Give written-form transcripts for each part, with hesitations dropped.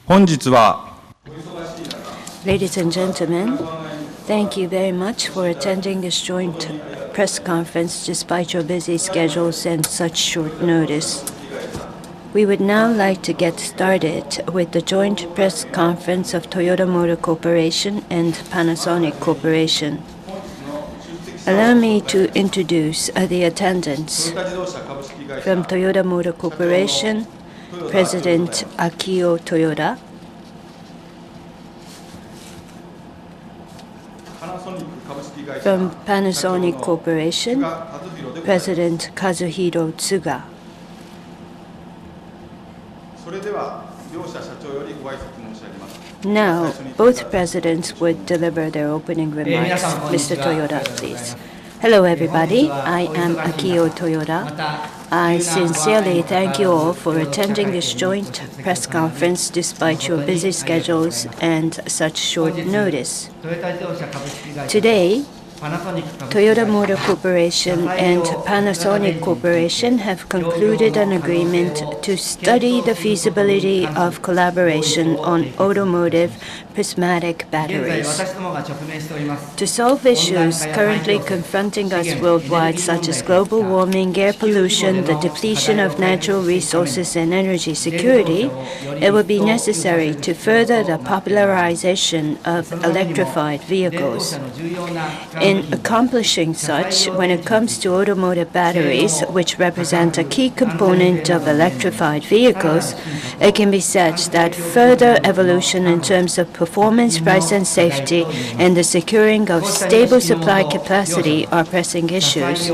本日は Ladies and gentlemen, thank you very much for attending this joint press conference despite your busy schedules and such short notice. We would now like to get started with the joint press conference of Toyota Motor Corporation and Panasonic Corporation. Allow me to introduce the attendants. From Toyota Motor Corporation, President Akio Toyoda. From Panasonic Corporation, President Kazuhiro Tsuga. Now, both presidents would deliver their opening remarks. Mr. Toyoda, please. Hello, everybody. I am Akio Toyoda. I sincerely thank you all for attending this joint press conference despite your busy schedules and such short notice. Today, Toyota Motor Corporation and Panasonic Corporation have concluded an agreement to study the feasibility of collaboration on automotive prismatic batteries. To solve issues currently confronting us worldwide, such as global warming, air pollution, the depletion of natural resources, and energy security, it will be necessary to further the popularization of electrified vehicles. In accomplishing such, when it comes to automotive batteries, which represent a key component of electrified vehicles, it can be said that further evolution in terms of performance, price, and safety, and the securing of stable supply capacity are pressing issues.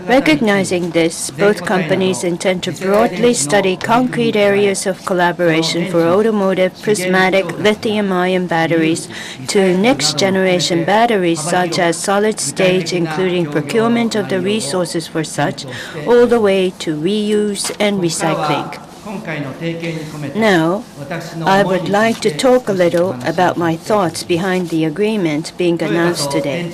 Recognizing this, both companies intend to broadly study concrete areas of collaboration for automotive prismatic lithium-ion batteries to next-generation batteries such as solid-state, including procurement of the resources for such, all the way to reuse and recycling. Now, I would like to talk a little about my thoughts behind the agreement being announced today.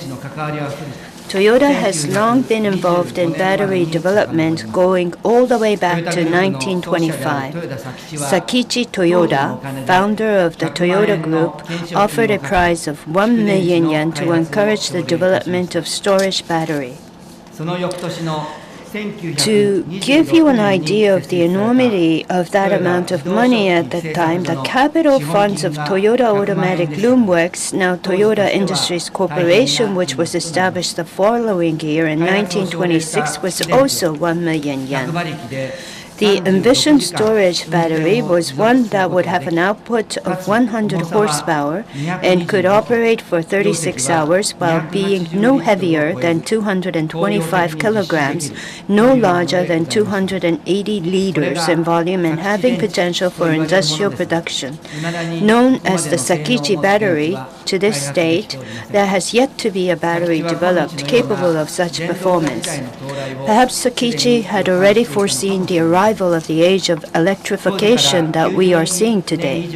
Toyota has long been involved in battery development going all the way back to 1925. Sakichi Toyoda, founder of the Toyota Group, offered a prize of 1 million yen to encourage the development of storage battery. To give you an idea of the enormity of that amount of money at the time, the capital funds of Toyota Automatic Loom Works, now Toyota Industries Corporation, which was established the following year in 1926, was also 1 million yen. The envisioned storage battery was one that would have an output of 100 horsepower and could operate for 36 hours while being no heavier than 225 kilograms, no larger than 280 liters in volume, and having potential for industrial production. Known as the Sakichi battery, to this date, there has yet to be a battery developed capable of such performance. Perhaps Sakichi had already foreseen the arrival of the age of electrification that we are seeing today.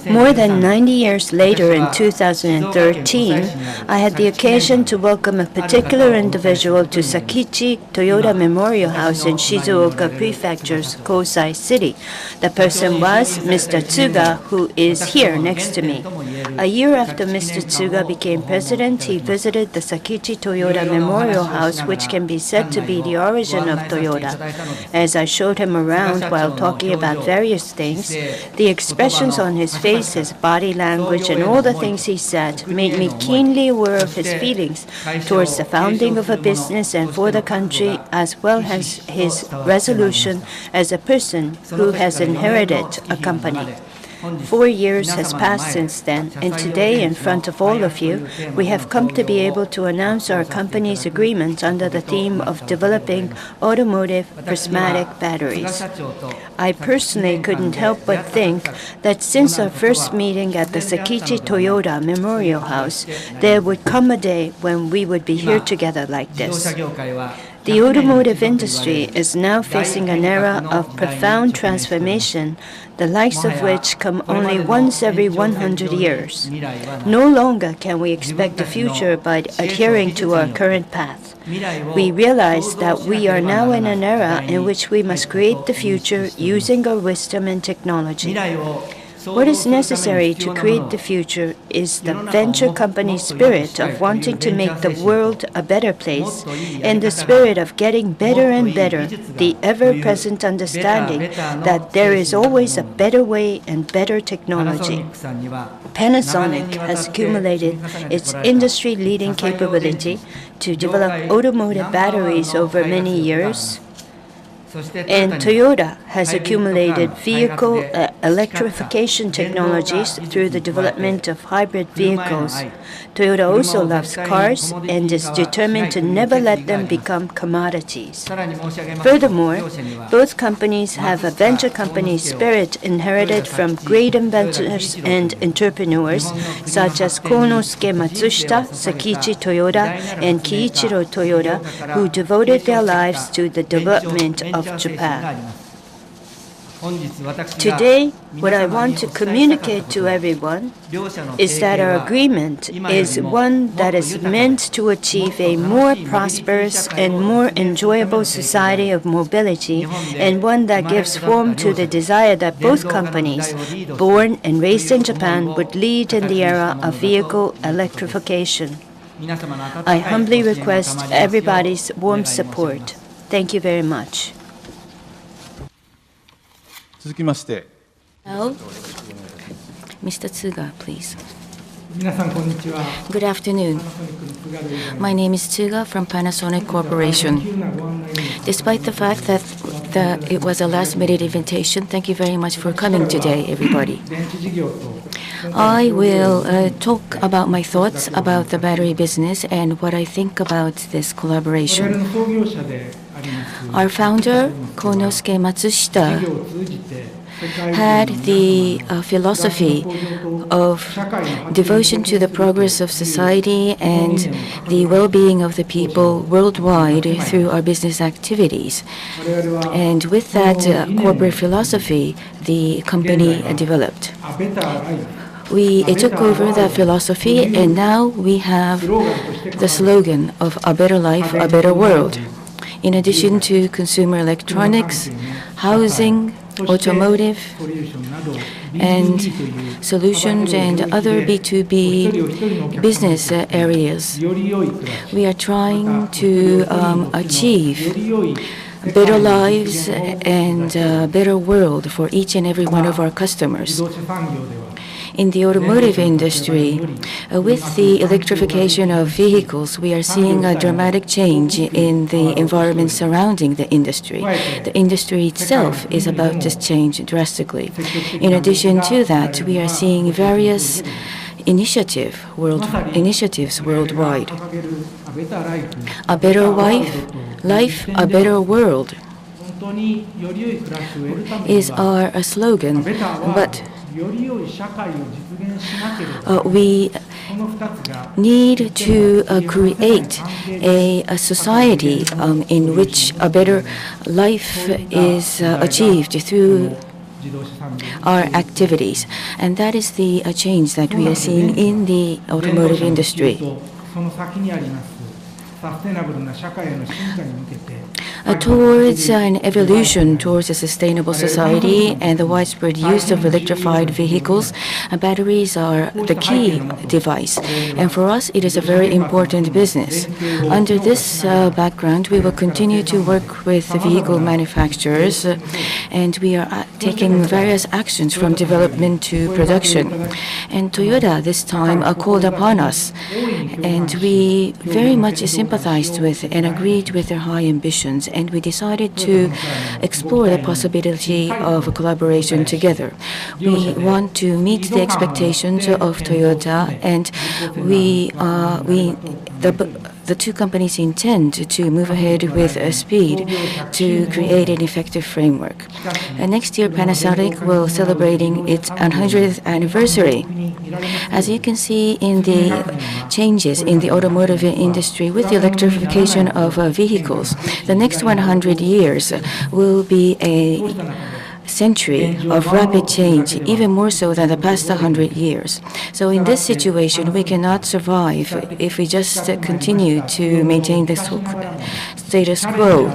More than 90 years later, in 2013, I had the occasion to welcome a particular individual to Sakichi Toyota Memorial House in Shizuoka Prefecture's Kosai City. The person was Mr. Tsuga, who is here next to me. A year after Mr. Tsuga became president, he visited the Sakichi Toyota Memorial House, which can be said to be the origin of Toyota. As I showed him around while talking about various things, the expressions on his face, his body language, and all the things he said made me keenly aware of his feelings towards the founding of a business and for the country, as well as his resolution as a person who has inherited a company. 4 years has passed since then, and today, in front of all of you, we have come to be able to announce our company's agreement under the theme of developing automotive prismatic batteries. I personally couldn't help but think that since our first meeting at the Sakichi Toyota Memorial House, there would come a day when we would be here together like this. The automotive industry is now facing an era of profound transformation, the likes of which come only once every 100 years. No longer can we expect the future by adhering to our current path. We realize that we are now in an era in which we must create the future using our wisdom and technology. What is necessary to create the future is the venture company spirit of wanting to make the world a better place and the spirit of getting better and better, the ever-present understanding that there is always a better way and better technology. Panasonic has accumulated its industry-leading capability to develop automotive batteries over many years, and Toyota has accumulated vehicle electrification technologies through the development of hybrid vehicles. Toyota also loves cars and is determined to never let them become commodities. Furthermore, both companies have a venture company spirit inherited from great inventors and entrepreneurs such as Konosuke Matsushita, Sakichi Toyoda, and Kiichiro Toyoda, who devoted their lives to the development of Japan. Today, what I want to communicate to everyone is that our agreement is one that is meant to achieve a more prosperous and more enjoyable society of mobility, and one that gives form to the desire that both companies, born and raised in Japan, would lead in the era of vehicle electrification. I humbly request everybody's warm support. Thank you very much. 続きまして、 Now, Mr. Tsuga, please. 皆さんこんにちは。 Good afternoon. My name is Tsuga from Panasonic Corporation. Despite the fact that it was a last-minute invitation, thank you very much for coming today, everybody. I will talk about my thoughts about the battery business and what I think about this collaboration. Our founder, Konosuke Matsushita, had the philosophy of devotion to the progress of society and the well-being of the people worldwide through our business activities. And with that corporate philosophy, the company developed. We took over that philosophy, and now we have the slogan of a better life, a better world. In addition to consumer electronics, housing, automotive, and solutions and other B2B business areas, we are trying to achieve better lives and a better world for each and every one of our customers. In the automotive industry, with the electrification of vehicles, we are seeing a dramatic change in the environment surrounding the industry. The industry itself is about to change drastically. In addition to that, we are seeing various initiatives worldwide. A better life, a better world is our slogan, but we need to create a society in which a better life is achieved through our activities. And that is the change that we are seeing in the automotive industry. Towards an evolution towards a sustainable society and the widespread use of electrified vehicles, batteries are the key device. And for us, it is a very important business. Under this background, we will continue to work with the vehicle manufacturers, and we are taking various actions from development to production. And Toyota this time called upon us, and we very much sympathized with and agreed with their high ambitions, and we decided to explore the possibility of a collaboration together. We want to meet the expectations of Toyota, and the two companies intend to move ahead with speed to create an effective framework. Next year, Panasonic will celebrating its 100th anniversary. As you can see in the changes in the automotive industry with the electrification of vehicles, the next 100 years will be a century of rapid change, even more so than the past 100 years. So in this situation, we cannot survive if we just continue to maintain this status quo.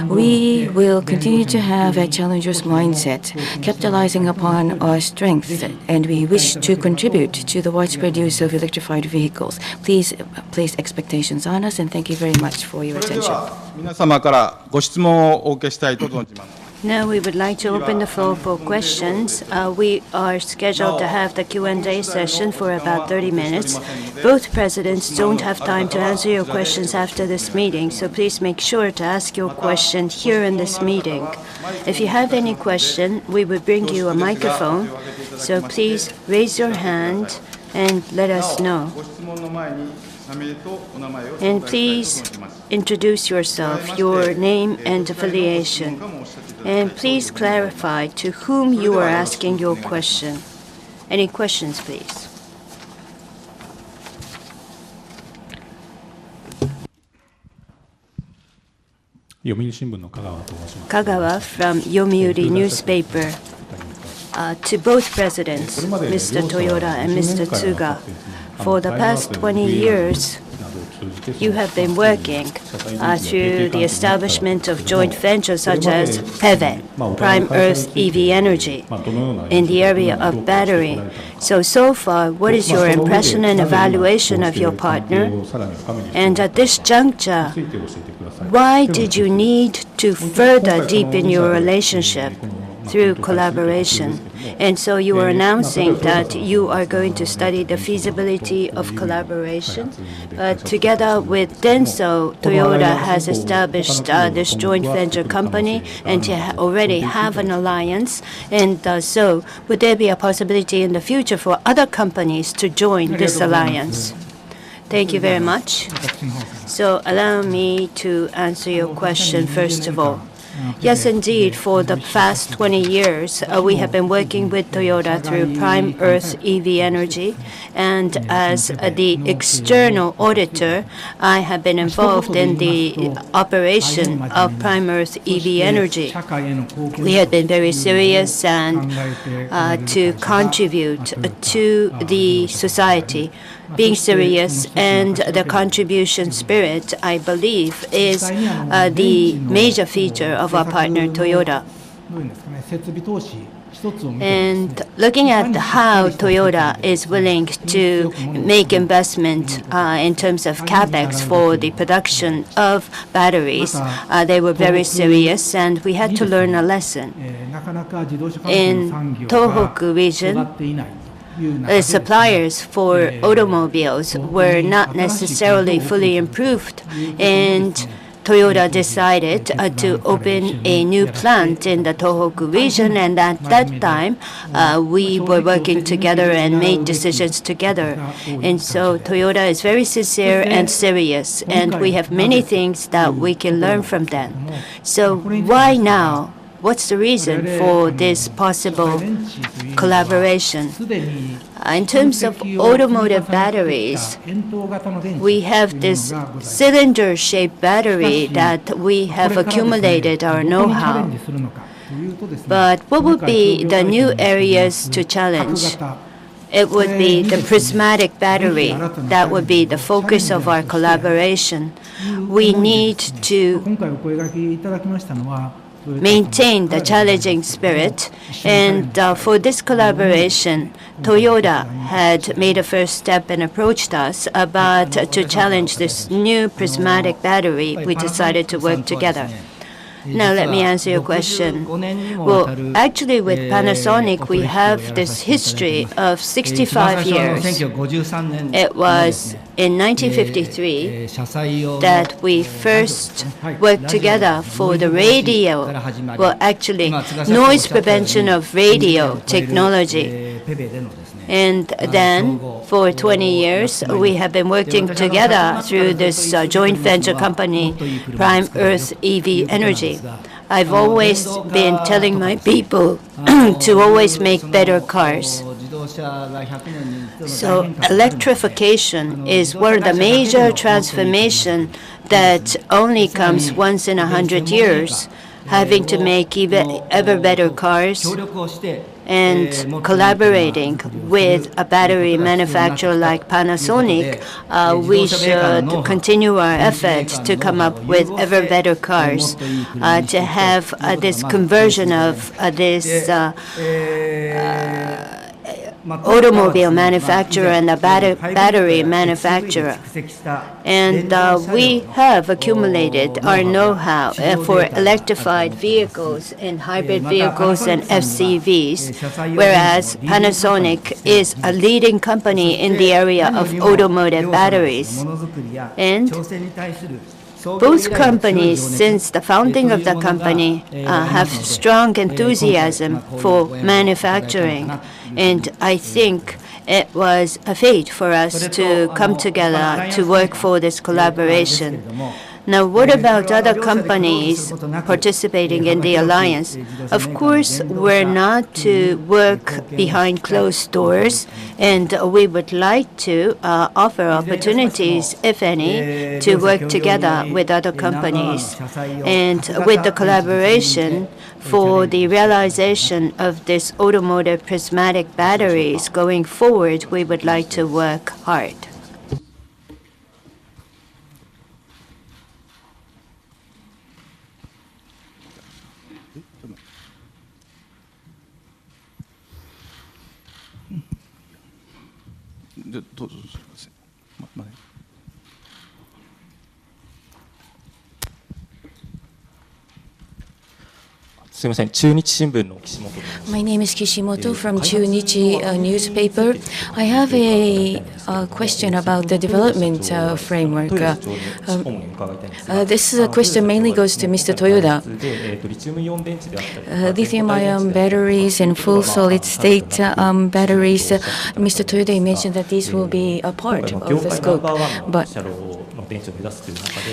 We will continue to have a challenger's mindset, capitalizing upon our strengths, and we wish to contribute to the widespread use of electrified vehicles. Please place expectations on us, and thank you very much for your attention. 皆様からご質問をお受けしたいと存じます。 Now we would like to open the floor for questions. We are scheduled to have the Q&A session for about 30 minutes. Both presidents don't have time to answer your questions after this meeting, so please make sure to ask your question here in this meeting. If you have any question, we will bring you a microphone, so please raise your hand and let us know. And please introduce yourself, your name and affiliation. And please clarify to whom you are asking your question. Any questions, please? Kagawa from Yomiuri newspaper. To both presidents, Mr. Toyoda and Mr. Tsuga, for the past 20 years, you have been working through the establishment of joint ventures such as PEVE, Prime Earth EV Energy, in the area of battery. So far, what is your impression and evaluation of your partner? And at this juncture, why did you need to further deepen your relationship through collaboration? And so you are announcing that you are going to study the feasibility of collaboration. Together with Denso, Toyota has established this joint venture company and already have an alliance. And so would there be a possibility in the future for other companies to join this alliance? Thank you very much. So allow me to answer your question first of all. Yes, indeed. For the past 20 years, we have been working with Toyota through Prime Earth EV Energy. And as the external auditor, I have been involved in the operation of Prime Earth EV Energy. We have been very serious and to contribute to the society. Being serious and the contribution spirit, I believe, is the major feature of our partner, Toyota. And looking at how Toyota is willing to make investment in terms of capex for the production of batteries, they were very serious, and we had to learn a lesson. In Tohoku region, suppliers for automobiles were not necessarily fully improved, and Toyota decided to open a new plant in the Tohoku region, and at that time we were working together and made decisions together. And so Toyota is very sincere and serious, and we have many things that we can learn from them. So why now? What's the reason for this possible collaboration? In terms of automotive batteries, we have this cylinder-shaped battery that we have accumulated our know-how. But what would be the new areas to challenge? It would be the prismatic battery. That would be the focus of our collaboration. We need to maintain the challenging spirit, and for this collaboration, Toyota had made a first step and approached us about to challenge this new prismatic battery. We decided to work together. Now let me answer your question. Well, actually with Panasonic, we have this history of 65 years. It was in 1953 that we first worked together for the radio, well actually noise prevention of radio technology. And then for 20 years, we have been working together through this joint venture company, Prime Earth EV Energy. I've always been telling my people to always make better cars. So electrification is one of the major transformations that only comes once in 100 years, having to make ever better cars and collaborating with a battery manufacturer like Panasonic, we should continue our efforts to come up with ever better cars, to have this conversion of this automobile manufacturer and a battery manufacturer. And we have accumulated our know-how for electrified vehicles and hybrid vehicles and FCVs, whereas Panasonic is a leading company in the area of automotive batteries. And both companies, since the founding of the company, have strong enthusiasm for manufacturing. And I think it was a fate for us to come together to work for this collaboration. Now, what about other companies participating in the alliance? Of course, we're not to work behind closed doors, and we would like to offer opportunities, if any, to work together with other companies. And with the collaboration for the realization of this automotive prismatic batteries going forward, we would like to work hard. My name is Kishimoto from Chunichi newspaper. I have a question about the development framework. This question mainly goes to Mr. Toyoda. Lithium-ion batteries and full solid-state batteries. Mr. Toyoda mentioned that these will be a part of the scope, but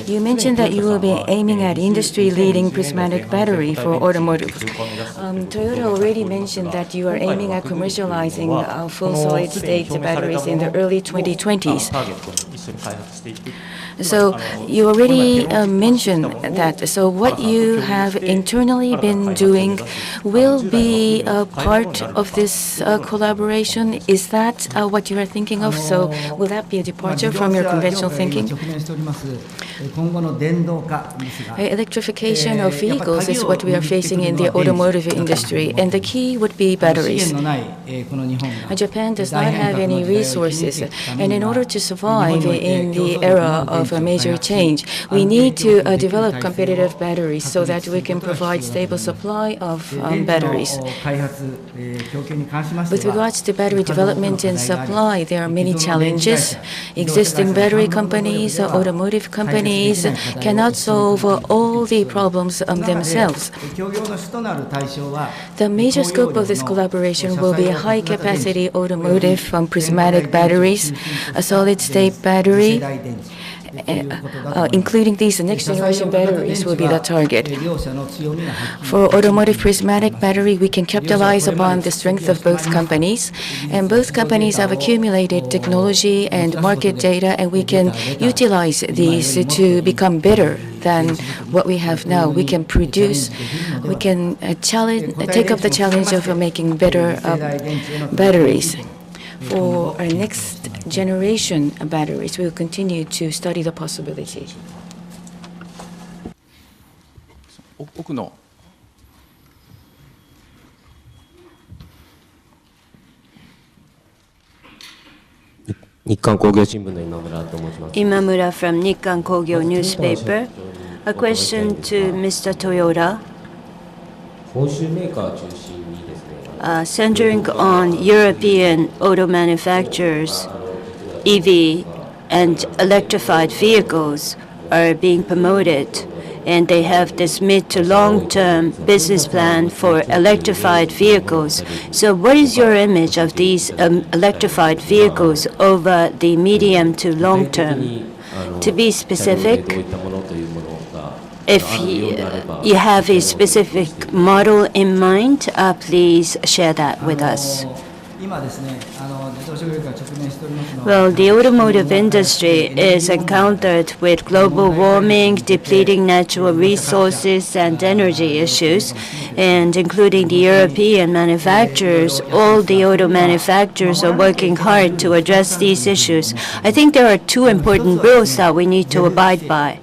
you mentioned that you will be aiming at industry-leading prismatic battery for automotive. Toyota already mentioned that you are aiming at commercializing full solid-state batteries in the early 2020s. So you already mentioned that. So what you have internally been doing will be a part of this collaboration. Is that what you are thinking of? So will that be a departure from your conventional thinking? Electrification of vehicles is what we are facing in the automotive industry, and the key would be batteries. Japan does not have any resources, and in order to survive in the era of a major change, we need to develop competitive batteries so that we can provide stable supply of batteries. With regards to battery development and supply, there are many challenges. Existing battery companies, automotive companies cannot solve all the problems themselves. The major scope of this collaboration will be high-capacity automotive prismatic batteries, a solid-state battery, including these next-generation batteries will be the target. For automotive prismatic battery, we can capitalize upon the strength of both companies, and both companies have accumulated technology and market data, and we can utilize these to become better than what we have now. We can produce, we can take up the challenge of making better batteries. For our next generation batteries, we will continue to study the possibility. Imamura from Nikkan Kogyo newspaper. A question to Mr. Toyoda. Centering on European auto manufacturers, EV and electrified vehicles are being promoted, and they have this mid to long-term business plan for electrified vehicles. So what is your image of these electrified vehicles over the medium to long term? To be specific, if you have a specific model in mind, please share that with us. Well, the automotive industry is encountered with global warming, depleting natural resources, and energy issues, and including the European manufacturers, all the auto manufacturers are working hard to address these issues. I think there are two important rules that we need to abide by.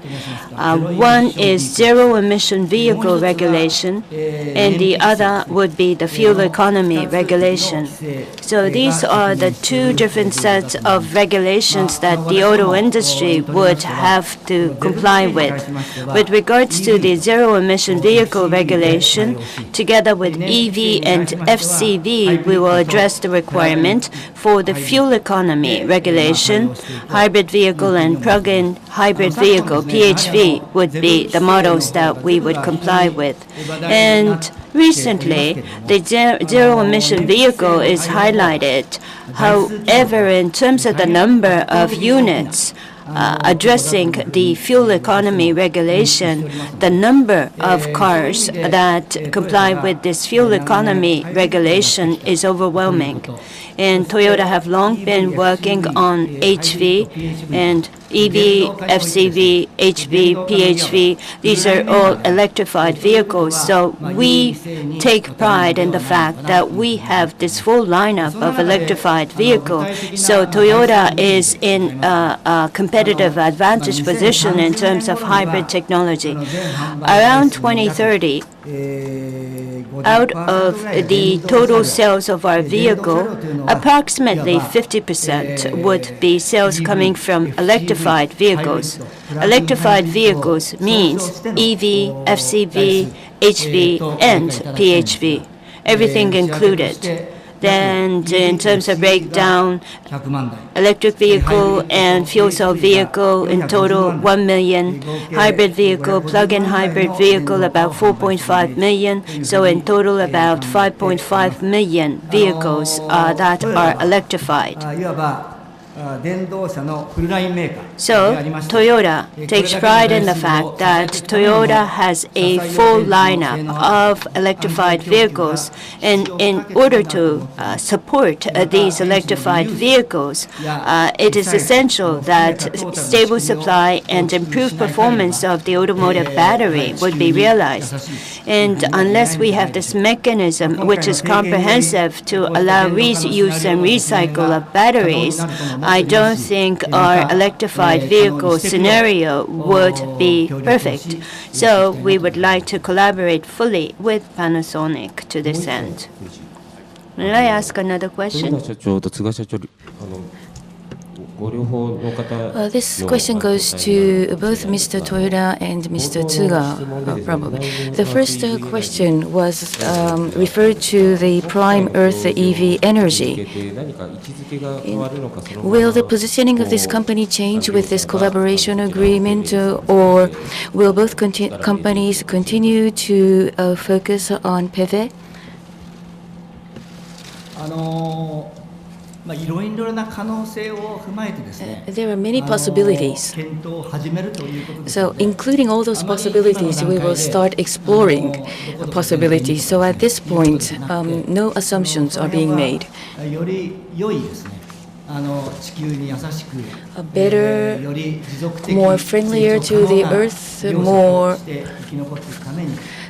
One is zero-emission vehicle regulation, and the other would be the fuel economy regulation. So these are the two different sets of regulations that the auto industry would have to comply with. With regards to the zero-emission vehicle regulation, together with EV and FCV, we will address the requirement for the fuel economy regulation. Hybrid vehicle and plug-in hybrid vehicle, PHV, would be the models that we would comply with. And recently, the zero-emission vehicle is highlighted. However, in terms of the number of units addressing the fuel economy regulation, the number of cars that comply with this fuel economy regulation is overwhelming. And Toyota have long been working on HV and EV, FCV, HV, PHV. These are all electrified vehicles. So we take pride in the fact that we have this full lineup of electrified vehicles. So Toyota is in a competitive advantage position in terms of hybrid technology. Around 2030, out of the total sales of our vehicle, approximately 50% would be sales coming from electrified vehicles. Electrified vehicles means EV, FCV, HV, and PHV, everything included. Then in terms of breakdown, electric vehicle and fuel cell vehicle in total 1 million, hybrid vehicle, plug-in hybrid vehicle about 4.5 million, so in total about 5.5 million vehicles that are electrified. So Toyota takes pride in the fact that Toyota has a full lineup of electrified vehicles, and in order to support these electrified vehicles, it is essential that stable supply and improved performance of the automotive battery would be realized. And unless we have this mechanism, which is comprehensive to allow reuse and recycle of batteries, I don't think our electrified vehicle scenario would be perfect. So we would like to collaborate fully with Panasonic to this end. May I ask another question? This question goes to both Mr. Toyoda and Mr. Tsuga, probably. The first question was referred to the Prime Earth EV energy. Will the positioning of this company change with this collaboration agreement, or will both companies continue to focus on PEVE? There are many possibilities. So, including all those possibilities, we will start exploring possibilities. So, at this point, no assumptions are being made. A better, more friendlier to the earth, more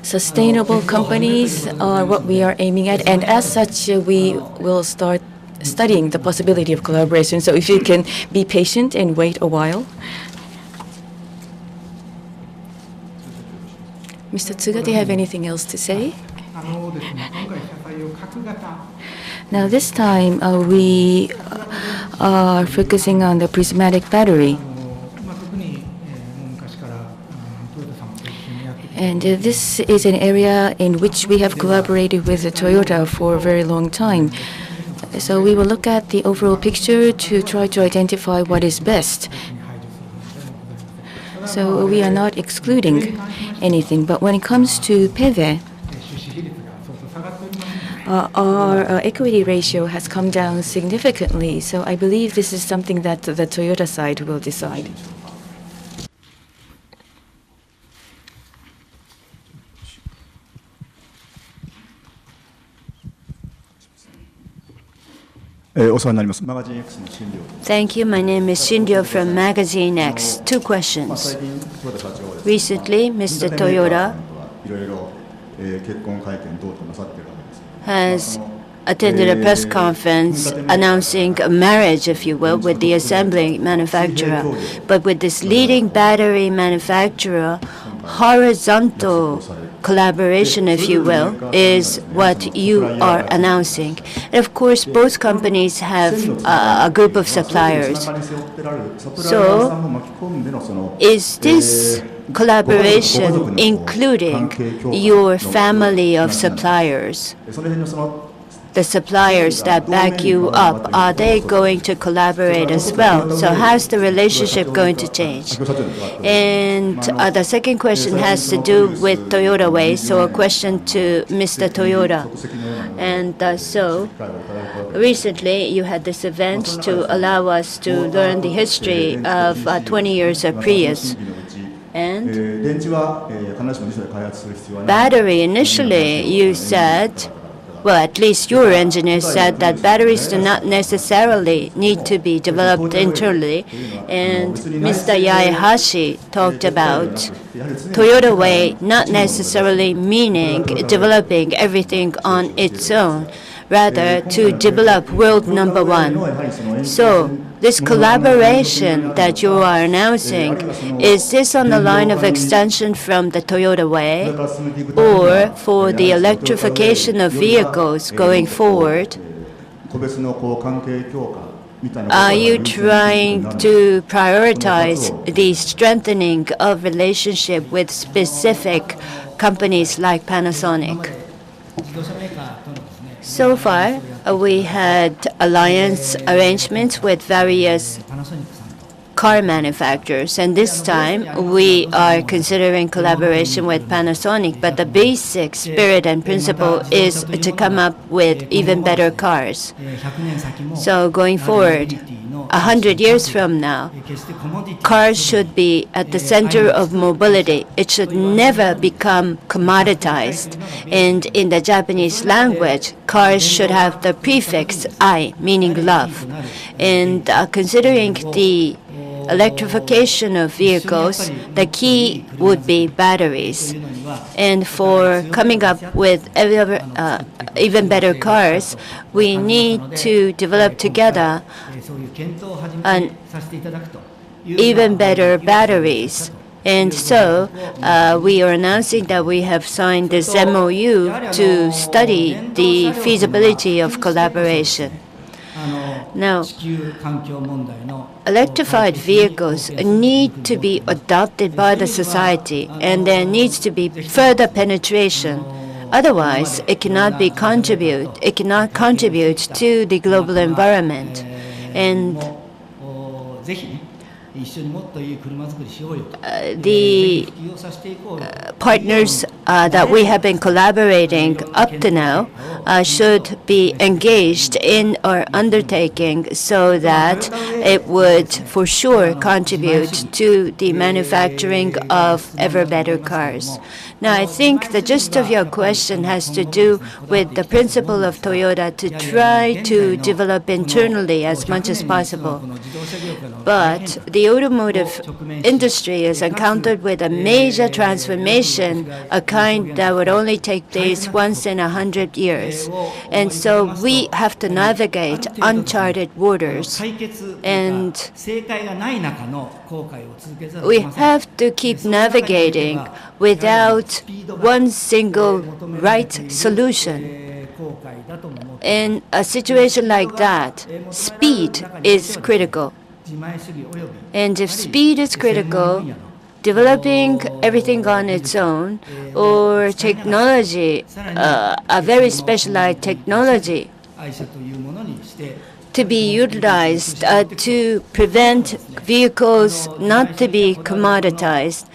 sustainable companies are what we are aiming at, and as such, we will start studying the possibility of collaboration. So if you can be patient and wait a while. Mr. Tsuga, do you have anything else to say? Now this time we are focusing on the prismatic battery. And this is an area in which we have collaborated with Toyota for a very long time. So we will look at the overall picture to try to identify what is best. So we are not excluding anything. But when it comes to PEVE, our equity ratio has come down significantly. So I believe this is something that the Toyota side will decide. お世話になります。マガジン X の新庄。Thank you. My name is Shinryo from Magazine X. Two questions. 最近、豊田社長はですね、 Recently, Mr. Toyota いろいろ結婚会見等々なさっているわけです。 has attended a press conference announcing a marriage, if you will, with the assembly manufacturer. But with this leading battery manufacturer, horizontal collaboration, if you will, is what you are announcing. And of course, both companies have a group of suppliers. So, is this collaboration including your family of suppliers? The suppliers that back you up, are they going to collaborate as well? So how's the relationship going to change? And the second question has to do with Toyota Way, so a question to Mr. Toyota. And so recently you had this event to allow us to learn the history of 20 years of Prius. And battery, initially you said, well, at least your engineers said that batteries do not necessarily need to be developed internally. And Mr. Yaehashi talked about Toyota Way not necessarily meaning developing everything on its own, rather to develop world number one. So this collaboration that you are announcing, is this on the line of extension from the Toyota Way, or for the electrification of vehicles going forward? Are you trying to prioritize the strengthening of relationship with specific companies like Panasonic? So far, we had alliance arrangements with various car manufacturers, and this time we are considering collaboration with Panasonic, but the basic spirit and principle is to come up with even better cars. So going forward, 100 years from now, cars should be at the center of mobility. It should never become commoditized. And in the Japanese language, cars should have the prefix I, meaning love. And considering the electrification of vehicles, the key would be batteries. And for coming up with even better cars, we need to develop together even better batteries. And so we are announcing that we have signed this MOU to study the feasibility of collaboration. Now, electrified vehicles need to be adopted by the society, and there needs to be further penetration. Otherwise, it cannot contribute to the global environment. And the partners that we have been collaborating up to now should be engaged in our undertaking so that it would for sure contribute to the manufacturing of ever better cars. Now, I think the gist of your question has to do with the principle of Toyota to try to develop internally as much as possible. But the automotive industry is encountered with a major transformation, a kind that would only take place once in 100 years. And so we have to navigate uncharted waters. And we have to keep navigating without one single right solution. In a situation like that, speed is critical. And if speed is critical, developing everything on its own, or technology, a very specialized technology, to be utilized to prevent vehicles not to be commoditized,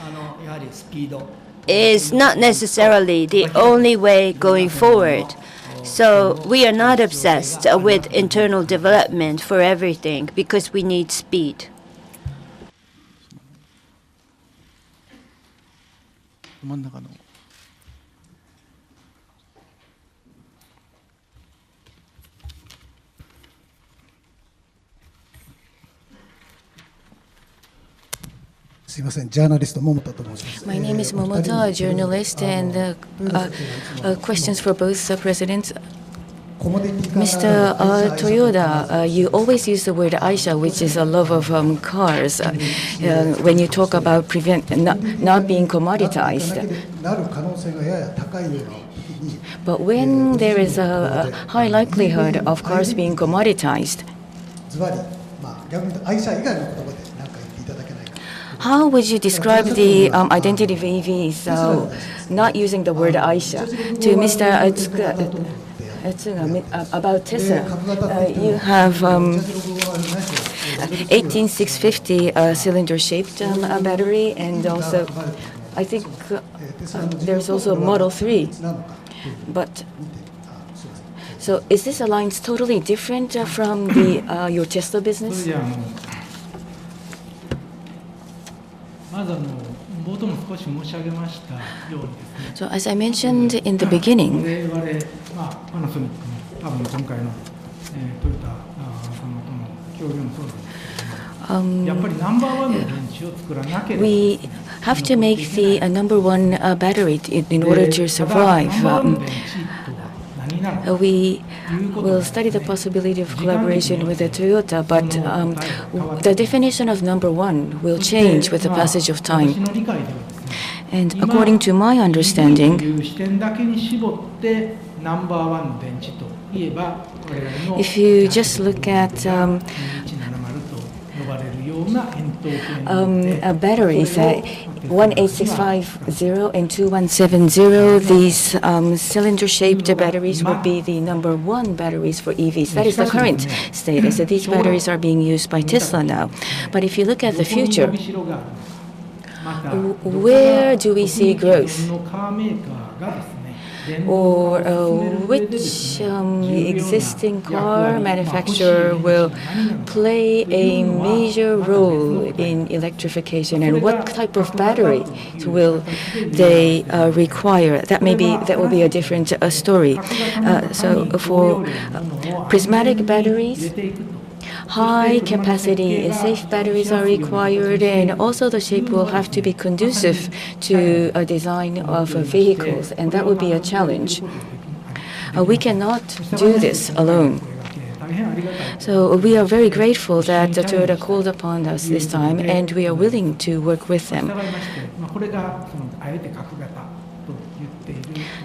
is not necessarily the only way going forward. So we are not obsessed with internal development for everything because we need speed. 真ん中の。すいません、ジャーナリスト桃田と申します。 My name is Momota, a journalist, and questions for both the presidents. Mr. Toyoda, you always use the word Aisha, which is a love of cars, when you talk about not being commoditized. But when there is a high likelihood of cars being commoditized, how would you describe the identity of EVs, not using the word Aisha? To Mr. About Tesla, you have 18650 cylinder-shaped battery, and also I think there's also a Model 3. But so is this alliance totally different from your Tesla business? So as I mentioned in the beginning, we have to make the number one battery in order to survive. We will study the possibility of collaboration with Toyota, but the definition of number one will change with the passage of time. And according to my understanding, if you just look at batteries, 18650 and 2170, these cylinder-shaped batteries would be the number one batteries for EVs. That is the current status. These batteries are being used by Tesla now. But if you look at the future, where do we see growth? Or which existing car manufacturer will play a major role in electrification, and what type of battery will they require? That will be a different story. So for prismatic batteries, high capacity safe batteries are required, and also the shape will have to be conducive to a design of vehicles, and that would be a challenge. We cannot do this alone. So we are very grateful that Toyota called upon us this time, and we are willing to work with them.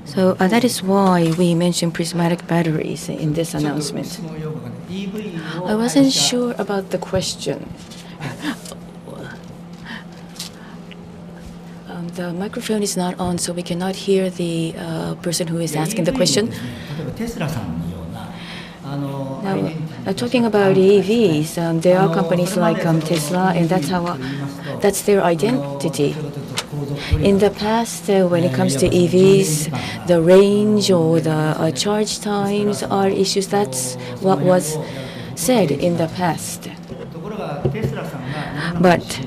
So that is why we mentioned prismatic batteries in this announcement. I wasn't sure about the question. The microphone is not on, so we cannot hear the person who is asking the question. Now, talking about EVs, there are companies like Tesla, and that's their identity. In the past, when it comes to EVs, the range or the charge times are issues. That's what was said in the past. But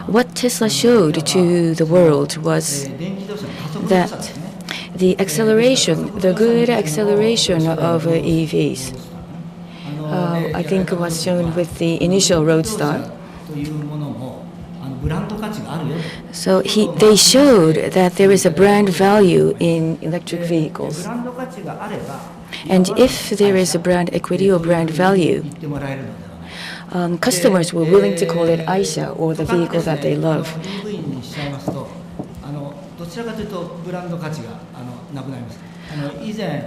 what Tesla showed to the world was that the acceleration, the good acceleration of EVs, I think was shown with the initial Roadster. So they showed that there is a brand value in electric vehicles. And if there is a brand equity or brand value, customers were willing to call it Aisha, or the vehicle that they love.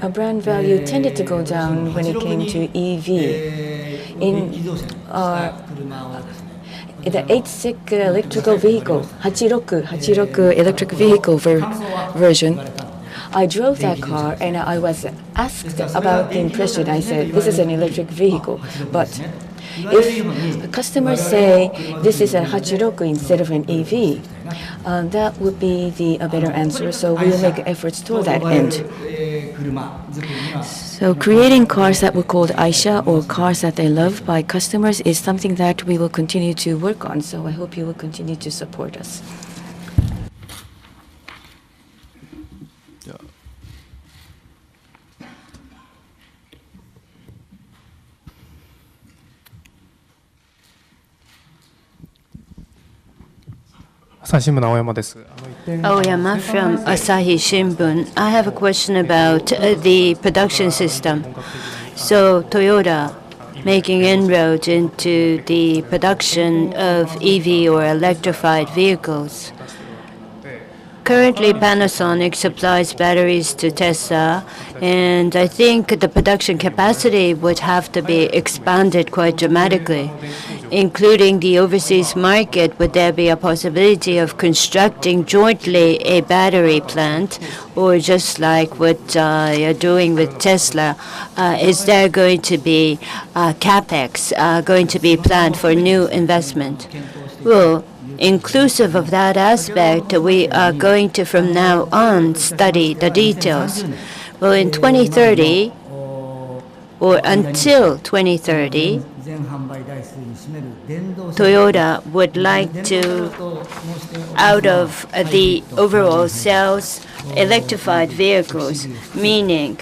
A brand value tended to go down when it came to EV. In the 86 electrical vehicle, 86 electric vehicle version, I drove that car and I was asked about the impression. I said, this is an electric vehicle. But if customers say this is a 86 instead of an EV, that would be a better answer. So we will make efforts toward that end. So creating cars that were called Aisha, or cars that they love by customers, is something that we will continue to work on. So I hope you will continue to support us. Aoyama from Asahi Shimbun. I have a question about the production system. So Toyota making inroads into the production of EV or electrified vehicles. Currently, Panasonic supplies batteries to Tesla, and I think the production capacity would have to be expanded quite dramatically, including the overseas market. Would there be a possibility of constructing jointly a battery plant, or just like what you're doing with Tesla, is there going to be capex going to be planned for new investment? Well, inclusive of that aspect, we are going to from now on study the details. Well, in 2030, or until 2030, Toyota would like to, out of the overall sales, electrified vehicles, meaning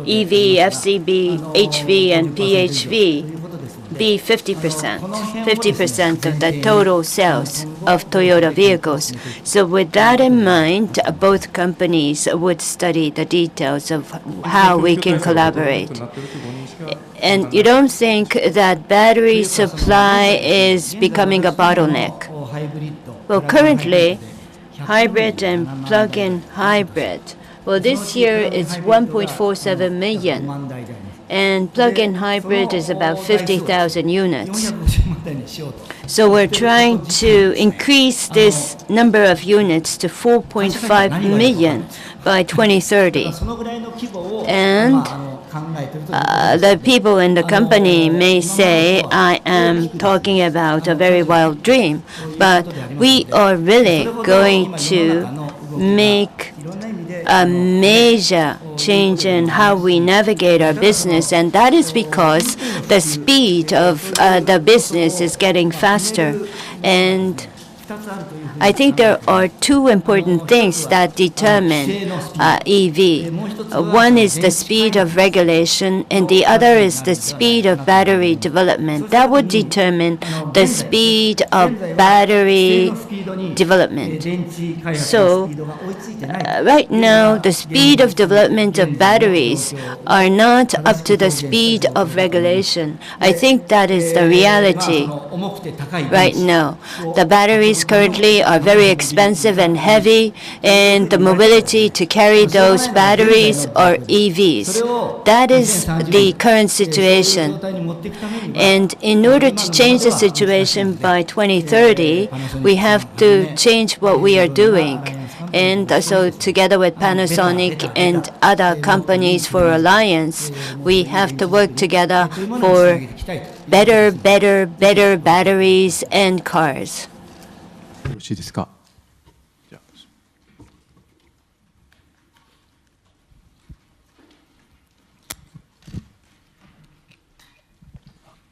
EV, FCB, HV, and PHV, be 50% of the total sales of Toyota vehicles. So with that in mind, both companies would study the details of how we can collaborate. And you don't think that battery supply is becoming a bottleneck? Well, currently, hybrid and plug-in hybrid. Well, this year it's 1.47 million. And plug-in hybrid is about 50,000 units. So we're trying to increase this number of units to 4.5 million by 2030. And the people in the company may say I am talking about a very wild dream, but we are really going to make a major change in how we navigate our business, and that is because the speed of the business is getting faster. And I think there are two important things that determine EV. One is the speed of regulation, and the other is the speed of battery development. That would determine the speed of battery development. So right now, the speed of development of batteries are not up to the speed of regulation. I think that is the reality right now. The batteries currently are very expensive and heavy, and the mobility to carry those batteries are EVs. That is the current situation. And in order to change the situation by 2030, we have to change what we are doing. And so together with Panasonic and other companies for alliance, we have to work together for better batteries and cars. よろしいですか。じゃあ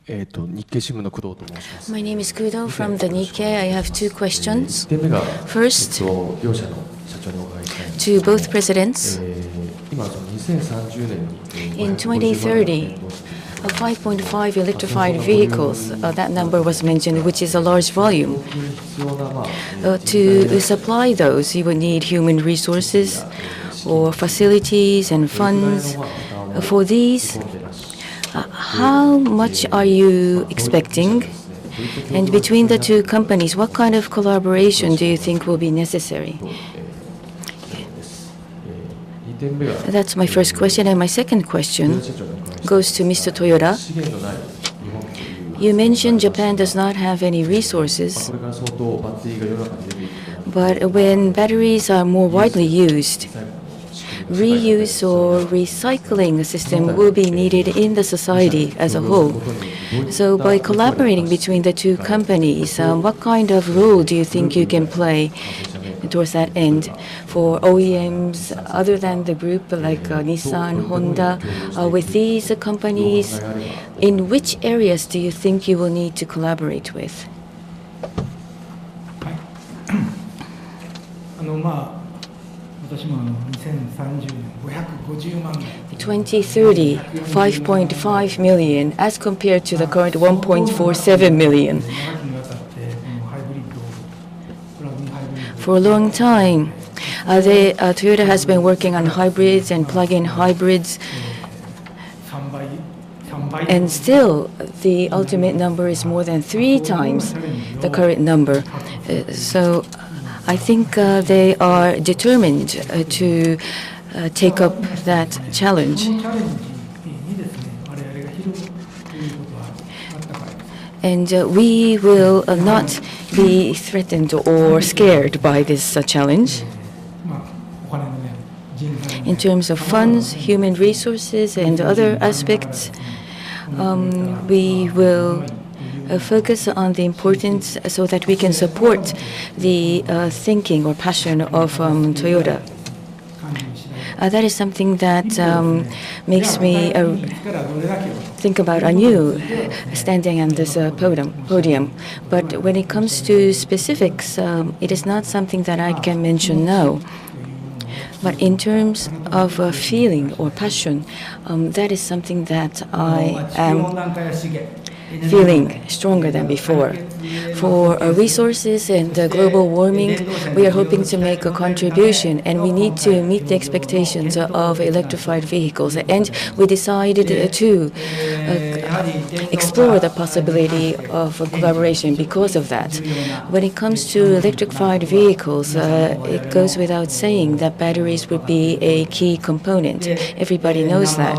日経新聞の工藤と申します。 My name is Kudo from the Nikkei. I have two questions. First, to both presidents. In 2030, 5.5 electrified vehicles, that number was mentioned, which is a large volume. To supply those, you would need human resources or facilities and funds. For these, how much are you expecting? And between the two companies, what kind of collaboration do you think will be necessary? That's my first question. And my second question goes to Mr. Toyota. You mentioned Japan does not have any resources, but when batteries are more widely used, reuse or recycling system will be needed in the society as a whole. So by collaborating between the two companies, what kind of role do you think you can play towards that end for OEMs other than the group like Nissan, Honda? With these companies, in which areas do you think you will need to collaborate with? 2030, 5.5 million as compared to the current 1.47 million. For a long time, Toyota has been working on hybrids and plug-in hybrids, and still the ultimate number is more than 3 times the current number. So I think they are determined to take up that challenge. And we will not be threatened or scared by this challenge. In terms of funds, human resources, and other aspects, we will focus on the importance so that we can support the thinking or passion of Toyota. That is something that makes me think about anew standing on this podium. But when it comes to specifics, it is not something that I can mention now. But in terms of feeling or passion, that is something that I am feeling stronger than before. For resources and global warming, we are hoping to make a contribution, and we need to meet the expectations of electrified vehicles. And we decided to explore the possibility of collaboration because of that. When it comes to electrified vehicles, it goes without saying that batteries would be a key component. Everybody knows that.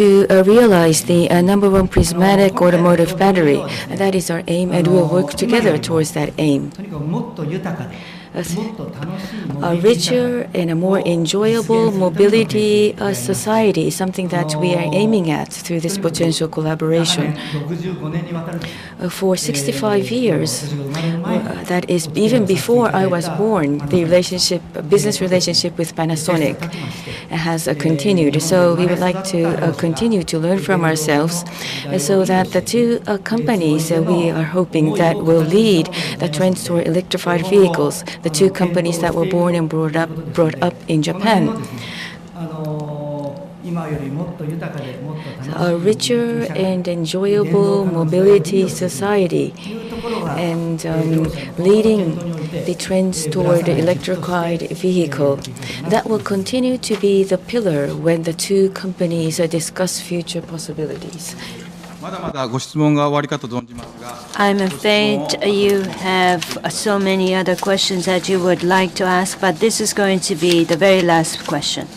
To realize the #1 prismatic automotive battery, that is our aim, and we'll work together towards that aim. A richer and a more enjoyable mobility society is something that we are aiming at through this potential collaboration. For 65 years, that is even before I was born, the business relationship with Panasonic has continued. So we would like to continue to learn from ourselves so that the two companies we are hoping that will lead the trends toward electrified vehicles, the two companies that were born and brought up in Japan. A richer and enjoyable mobility society and leading the trends toward the electrified vehicle. That will continue to be the pillar when the two companies discuss future possibilities. I'm afraid you have so many other questions that you would like to ask, but this is going to be the very last question.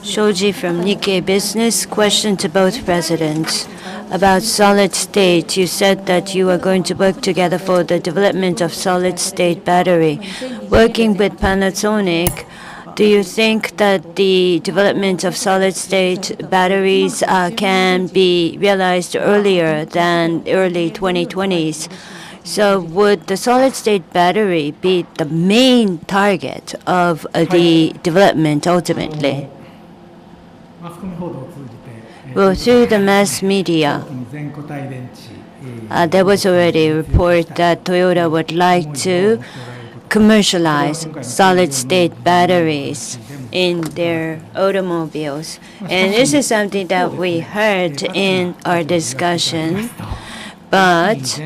Shoji from Nikkei Business. Question to both presidents. About solid state, you said that you are going to work together for the development of solid state battery. Working with Panasonic, do you think that the development of solid state batteries can be realized earlier than early 2020s? So would the solid-state battery be the main target of the development ultimately? Well, through the mass media, there was already a report that Toyota would like to commercialize solid-state batteries in their automobiles. And this is something that we heard in our discussion. But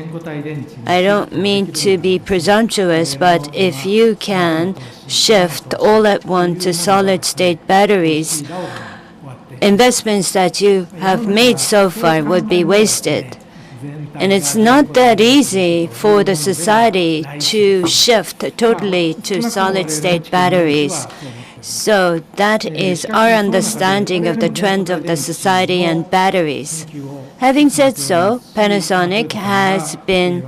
I don't mean to be presumptuous, but if you can shift all at once to solid-state batteries, investments that you have made so far would be wasted. And it's not that easy for the society to shift totally to solid-state batteries. So that is our understanding of the trend of the society and batteries. Having said so, Panasonic has been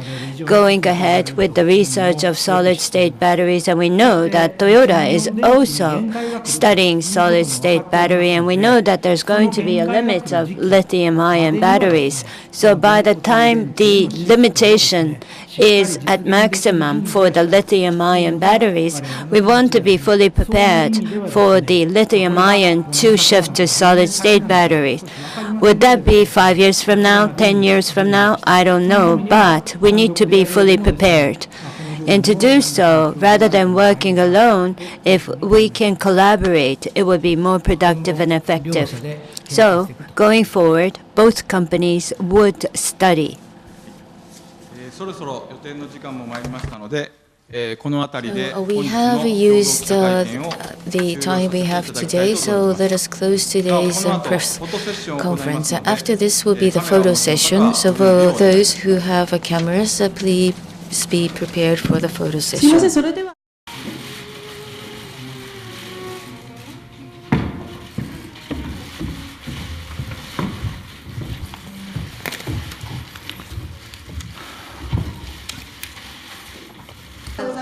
going ahead with the research of solid-state batteries, and we know that Toyota is also studying solid-state battery, and we know that there's going to be a limit of lithium-ion batteries. So by the time the limitation is at maximum for the lithium-ion batteries, we want to be fully prepared for the lithium-ion to shift to solid-state batteries. Would that be 5 years from now, 10 years from now? I don't know, but we need to be fully prepared. And to do so, rather than working alone, if we can collaborate, it would be more productive and effective. So, going forward, both companies would study. そろそろ予定の時間も参りましたので、この辺りで We have used the time we have today, so let us close today's press conference. After this will be the photo session, so for those who have cameras, please be prepared for the photo session.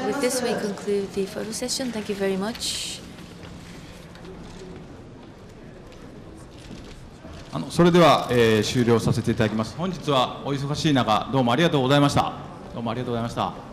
With this, we conclude the photo session. Thank you very much. それでは、終了させていただきます。本日はお忙しい中、どうもありがとうございました。どうもありがとうございました。